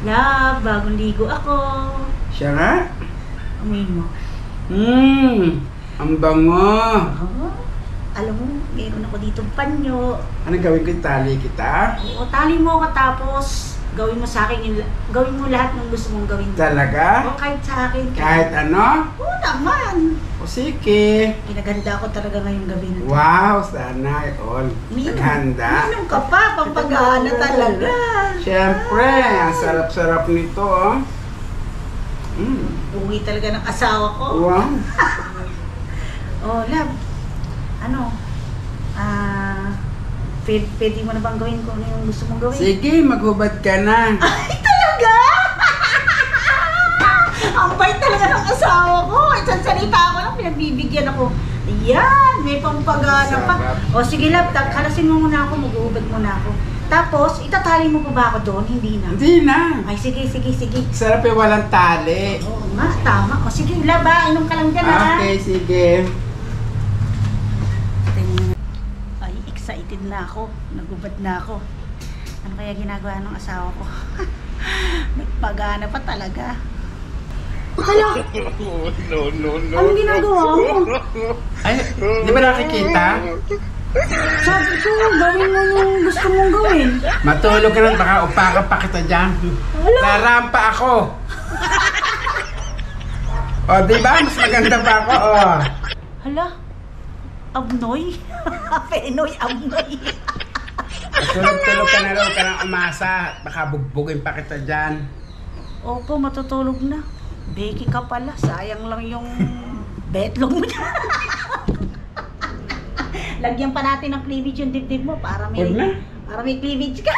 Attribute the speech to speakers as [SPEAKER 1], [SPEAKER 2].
[SPEAKER 1] Love, bagong ligo ako.
[SPEAKER 2] Siya nga?
[SPEAKER 1] Amoyin mo.
[SPEAKER 2] Ang bango.
[SPEAKER 1] Oh, alam mo, meron ako dito panyo.
[SPEAKER 2] Anong gawin ko? Tali kita?
[SPEAKER 1] Oo, tali mo ka tapos gawin mo sa akin gawin mo lahat ng gusto mong gawin.
[SPEAKER 2] Talaga?
[SPEAKER 1] O kahit sa akin.
[SPEAKER 2] Kahit ano?
[SPEAKER 1] Oo naman.
[SPEAKER 2] O sige.
[SPEAKER 1] Pinaganda ko talaga ngayong gabi na to.
[SPEAKER 2] Wow, sana all. Naghanda.
[SPEAKER 1] Minum ka pa, pampagana talaga.
[SPEAKER 2] Siyempre, ang sarap-sarap nito, oh.
[SPEAKER 1] Uwi talaga ng asawa ko.
[SPEAKER 2] Wow.
[SPEAKER 1] Oh, love. Ano? Pwede mo na bang gawin kung ano yung gusto mong gawin?
[SPEAKER 2] Sige, maghubad ka na.
[SPEAKER 1] Ay, talaga? Ang bait talaga ng asawa ko. Isang salita ako lang, pinagbibigyan ako. Ayan, may pampagana pa. O sige love, halasin mo muna ako, mag-uubad muna ako. Tapos, itatali mo pa ba ako doon? Hindi na.
[SPEAKER 2] Hindi na.
[SPEAKER 1] Ay, sige.
[SPEAKER 2] Sarap yung walang tali.
[SPEAKER 1] Oo nga, tama. O sige, love ha, inom ka lang dyan ha.
[SPEAKER 2] Okay, sige.
[SPEAKER 1] Ay, excited na ako. Nagubad na ako. Ano kaya ginagawa ng asawa ko? Nagpagana pa talaga. Hala!
[SPEAKER 3] No.
[SPEAKER 1] Anong ginagawa mo?
[SPEAKER 2] Ay, di ba nakikita?
[SPEAKER 1] Sabi ko, gawin mo yung gusto mong gawin.
[SPEAKER 2] Matulog ka lang, baka upakan pa kita dyan.
[SPEAKER 1] Hala!
[SPEAKER 2] Narampa ako. O, di ba? Mas maganda pa ako, o.
[SPEAKER 1] Hala! Abnoy? Penoy, abnoy.
[SPEAKER 2] Tulog-tulog ka na raw, ka nang umasa. Baka bugbugin pa kita dyan.
[SPEAKER 1] Opo, matutulog na. Becky ka pala. Sayang lang yung betlog mo na. Lagyan pa natin ng cleavage yung dibdib mo para may,
[SPEAKER 2] Huwag na.
[SPEAKER 1] para may cleavage ka.